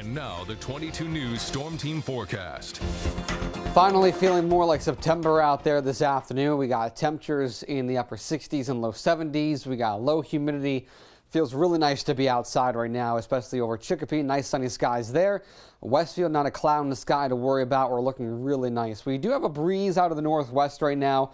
And now the 22 News Storm Team forecast. Finally feeling more like September out there this afternoon. We got temperatures in the upper 60s and low 70s. We got low humidity. Feels really nice to be outside right now, especially over Chicopee. Nice sunny skies there. Westfield, not a cloud in the sky to worry about. We're looking really nice. We do have a breeze out of the northwest right now.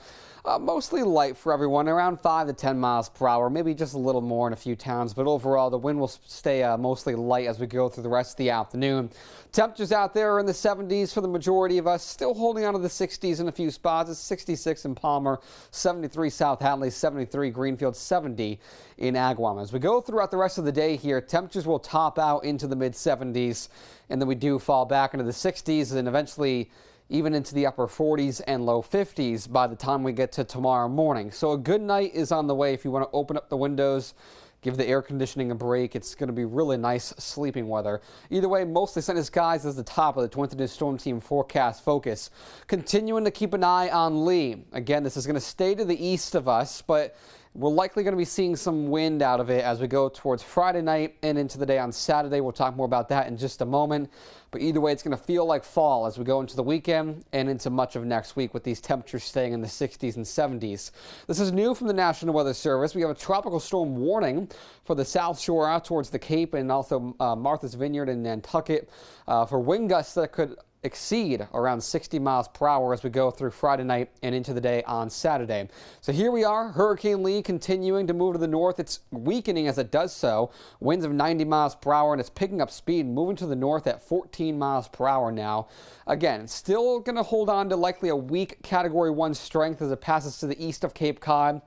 Mostly light for everyone, around 5 to 10 miles per hour, maybe just a little more in a few towns, but overall the wind will stay mostly light as we go through the rest of the afternoon. Temperatures out there are in the 70s for the majority of us, still holding on to the 60s in a few spots. It's 66 in Palmer, 73 South Hadley, 73 Greenfield, 70 in Agawam. As we go throughout the rest of the day here, temperatures will top out into the mid 70s, and then we do fall back into the 60s and eventually even into the upper 40s and low 50s by the time we get to tomorrow morning. So a good night is on the way if you want to open up the windows, give the air conditioning a break. It's going to be really nice sleeping weather. Either way, mostly sunny skies is the top of the 22 News Storm Team forecast focus. Continuing to keep an eye on Lee. Again, this is going to stay to the east of us, but we're likely going to be seeing some wind out of it as we go towards Friday night and into the day on Saturday. We'll talk more about that in just a moment. But either way, it's going to feel like fall as we go into the weekend and into much of next week with these temperatures staying in the 60s and 70s. This is new from the National Weather Service. We have a tropical storm warning for the South Shore out towards the Cape and also Martha's Vineyard and Nantucket for wind gusts that could exceed around 60 miles per hour as we go through Friday night and into the day on Saturday. So here we are, Hurricane Lee continuing to move to the north. It's weakening as it does so. Winds of 90 miles per hour, and it's picking up speed, moving to the north at 14 miles per hour now. Again, still going to hold on to likely a weak Category 1 strength as it passes to the east of Cape Cod.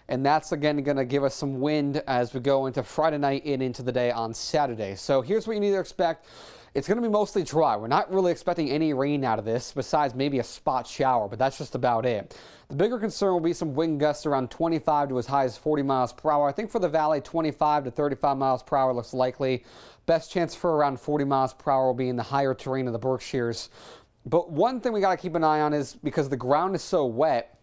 And that's again going to give us some wind as we go into Friday night and into the day on Saturday. So here's what you need to expect. It's going to be mostly dry. We're not really expecting any rain out of this besides maybe a spot shower, but that's just about it. The bigger concern will be some wind gusts around 25 to as high as 40 miles per hour. I think for the valley, 25 to 35 miles per hour looks likely. Best chance for around 40 miles per hour will be in the higher terrain of the Berkshires. But one thing we got to keep an eye on is because the ground is so wet,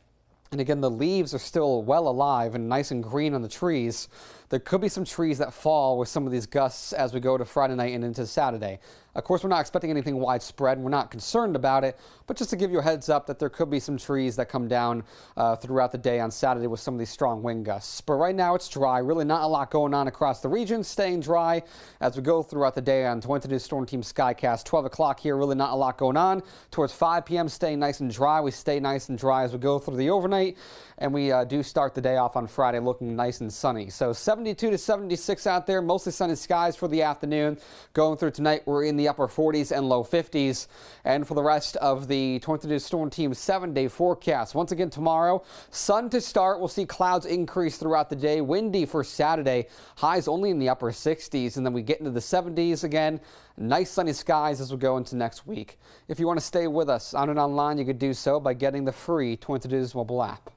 and again, the leaves are still well alive and nice and green on the trees, there could be some trees that fall with some of these gusts as we go to Friday night and into Saturday. Of course, we're not expecting anything widespread. We're not concerned about it, but just to give you a heads up that there could be some trees that come down throughout the day on Saturday with some of these strong wind gusts. But right now it's dry. Really not a lot going on across the region. Staying dry as we go throughout the day on 22 News Storm Team SKYCAST. 12 o'clock here, really not a lot going on. Towards 5 p.m. staying nice and dry. We stay nice and dry as we go through the overnight, and we do start the day off on Friday looking nice and sunny. So 72 to 76 out there, mostly sunny skies for the afternoon. Going through tonight, we're in the upper 40s and low 50s. And for the rest of the 22 News Storm Team 7-day forecast, once again tomorrow, sun to start. We'll see clouds increase throughout the day. Windy for Saturday, highs only in the upper 60s, and then we get into the 70s again. Nice sunny skies as we go into next week. If you want to stay with us on and online, you could do so by getting the free 22 News mobile app.